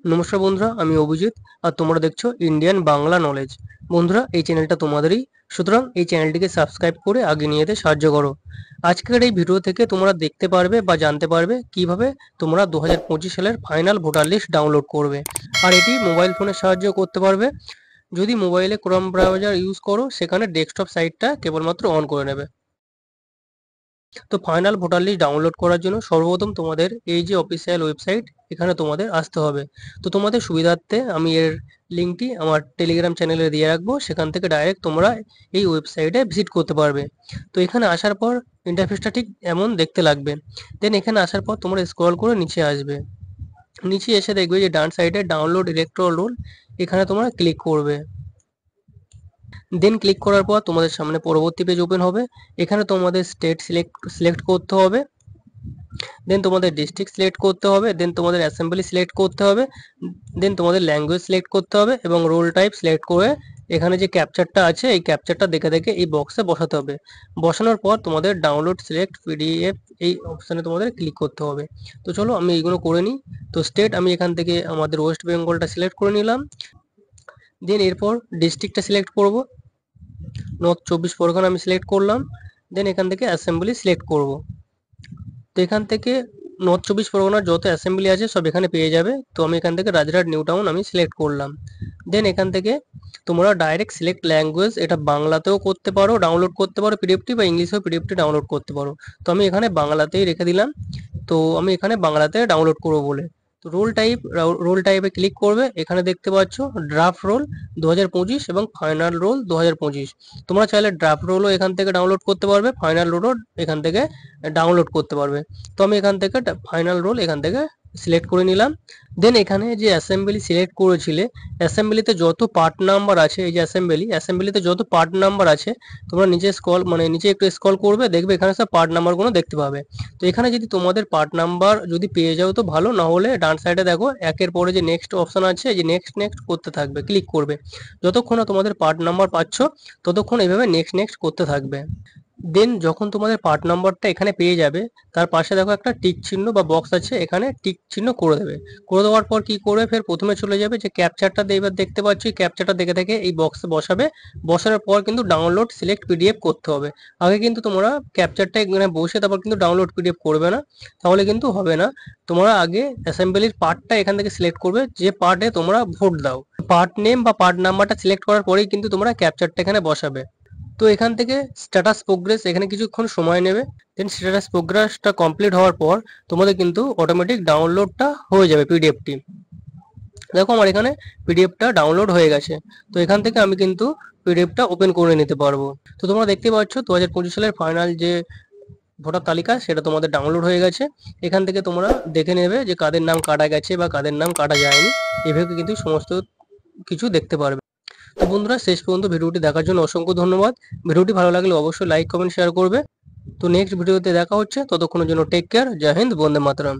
নমস্কার বন্ধুরা, আমি অভিজিৎ আর তোমরা দেখছো ইন্ডিয়ান বাংলা নলেজ। বন্ধুরা, এই চ্যানেলটা তোমাদেরই, সুতরাং এই চ্যানেলটিকে সাবস্ক্রাইব করে আগে নিয়ে যেতে সাহায্য করো। আজকের এই ভিডিও থেকে তোমরা দেখতে পারবে বা জানতে পারবে কিভাবে তোমরা 2025 সালের ফাইনাল ভোটার লিস্ট ডাউনলোড করবে। আর এটি মোবাইল ফোনের সাহায্যে করতে পারবে। যদি মোবাইলে ক্রোম ব্রাউজার ইউজ করো, সেখানে ডেস্কটপ সাইটটা কেবলমাত্র অন করে নেবে। তো ফাইনাল ভোটার লিস্ট ডাউনলোড করার জন্য সর্বপ্রথম তোমাদের এই যে অফিসিয়াল ওয়েবসাইট, এখানে তোমাদের আসতে হবে। তো তোমাদের সুবিধার্থে আমি এর লিঙ্কটি আমার টেলিগ্রাম চ্যানেলে দিয়ে রাখবো, সেখান থেকে ডাইরেক্ট তোমরা এই ওয়েবসাইটে ভিজিট করতে পারবে। তো এখানে আসার পর ইন্টারফেসটা ঠিক এমন দেখতে লাগবে। দেন এখানে আসার পর তোমরা স্ক্রল করে নিচে আসবে। নিচে এসে দেখবে যে ডান সাইডে ডাউনলোড ইলেকট্রাল রোল, এখানে তোমরা ক্লিক করবে। দেন ক্লিক করার পর তোমাদের সামনে পরবর্তী পেজ ওপেন হবে। এখানে তোমাদের স্টেট সিলেক্ট করতে হবে, দেন তোমাদের ডিস্ট্রিক্ট সিলেক্ট করতে হবে, দেন তোমাদের অ্যাসেম্বলি সিলেক্ট করতে হবে, দেন তোমাদের ল্যাঙ্গুয়েজ সিলেক্ট করতে হবে এবং রোল টাইপ সিলেক্ট করে এখানে যে ক্যাপচারটা আছে এই ক্যাপচারটা দেখে দেখে এই বক্সে বসাতে হবে। বসানোর পর তোমাদের ডাউনলোড সিলেক্ট পিডিএফ এই অপশানে তোমাদের ক্লিক করতে হবে। তো চলো আমি এইগুলো করে নিই। তো স্টেট আমি এখান থেকে আমাদের ওয়েস্ট বেঙ্গলটা সিলেক্ট করে নিলাম। দেন এরপর ডিস্ট্রিক্টটা সিলেক্ট করব, নর্থ 24 পরগনা আমি সিলেক্ট করলাম। দেন এখান থেকে অ্যাসেম্বলি সিলেক্ট করব। তো এখান থেকে নর্থ 24 পরগনার যত অ্যাসেম্বলি আছে সব এখানে পেয়ে যাবে। তো আমি এখান থেকে রাজরহাট নিউ টাউন আমি সিলেক্ট করলাম। দেন এখান থেকে তোমরা ডাইরেক্ট সিলেক্ট ল্যাঙ্গুয়েজ, এটা বাংলাতেও করতে পারো, ডাউনলোড করতে পারো পিডিএফটি, বা ইংলিশেও পিডিএফটি ডাউনলোড করতে পারো। তো আমি এখানে বাংলাতেই রেখে দিলাম। তো আমি এখানে বাংলাতে ডাউনলোড করবো বলে। তো রোল টাইপে ক্লিক করবে। এখানে দেখতে পাচ্ছ ড্রাফট রোল 2025 এবং ফাইনাল রোল 2025। তোমরা চাইলে ড্রাফট রোলও এখান থেকে ডাউনলোড করতে পারবে, ফাইনাল রোলও এখান থেকে ডাউনলোড করতে পারবে। তো আমি এখান থেকে ফাইনাল রোল এখান থেকে সিলেক্ট করে নিলাম। দেন এখানে যে অ্যাসেম্বলি সিলেক্ট করেছিলে, অ্যাসেম্বলিতে যত পার্ট নাম্বার আছে, এই যে অ্যাসেম্বলিতে যত পার্ট নাম্বার আছে, তোমরা নিচে একটু স্ক্রল করবে, দেখবে এখানে সব পার্ট নাম্বারগুলো দেখতে পাবে। তো এখানে যদি তোমাদের পার্ট নাম্বার যদি পেয়ে যাও তো ভালো, না হলে ডান সাইডে দেখো একের পরে যে নেক্সট অপশন আছে, যে নেক্সট নেক্সট করতে থাকবে, ক্লিক করবে। যতক্ষণ না তোমাদের পার্ট নাম্বার পাচ্ছ ততক্ষণ এইভাবে নেক্সট নেক্সট করতে থাকবে। দেন যখন তোমাদের পার্ট নাম্বারটা এখানে পেয়ে যাবে, তার পাশে দেখো একটা টিক চিহ্ন বা বক্স আছে, এখানে টিক চিহ্ন করে দেবে। করে দেওয়ার পর কি করবে, ফের প্রথমে চলে যাবে, যে ক্যাপচারটা এবার দেখতে পাচ্ছ, এই ক্যাপচারটা দেখে দেখে এই বক্সে বসাবে। বসানোর পর কিন্তু ডাউনলোড সিলেক্ট পিডিএফ করতে হবে। আগে কিন্তু তোমরা ক্যাপচারটা এখানে বসে তারপর কিন্তু ডাউনলোড পিডিএফ করবে না, তাহলে কিন্তু হবে না। তোমরা আগে অ্যাসেম্বলির পার্টটা এখান থেকে সিলেক্ট করবে, যে পার্টে তোমরা ভোট দাও। পার্ট নেম বা পার্ট নাম্বারটা সিলেক্ট করার পরেই কিন্তু তোমরা ক্যাপচারটা এখানে বসাবে। তো এখান থেকে স্ট্যাটাস প্রোগ্রেস এখানে কিছুক্ষণ সময় নেবে। দেন স্ট্যাটাস প্রোগ্রেসটা কমপ্লিট হওয়ার পর তোমাদের কিন্তু অটোমেটিক ডাউনলোডটা হয়ে যাবে পিডিএফটি। দেখো আমার এখানে পিডিএফটা ডাউনলোড হয়ে গেছে। তো এখান থেকে আমি কিন্তু পিডিএফটা ওপেন করে নিতে পারবো। তো তোমরা দেখতে পাচ্ছ 2025 সালের ফাইনাল যে ভোটার তালিকা সেটা তোমাদের ডাউনলোড হয়ে গেছে। এখান থেকে তোমরা দেখে নেবে যে কাদের নাম কাটা গেছে বা কাদের নাম কাটা যায়নি, এভাবে কিন্তু সমস্ত কিছু দেখতে পারবে। তো বন্ধুরা, শেষ পর্যন্ত ভিডিওটি দেখার জন্য অসংখ্য ধন্যবাদ। ভিডিওটি ভালো লাগলে অবশ্যই লাইক কমেন্ট শেয়ার করবে। তো নেক্সট ভিডিওতে দেখা হচ্ছে, ততক্ষণের জন্য টেক কেয়ার। জয় হিন্দ, বন্দে মাতরম।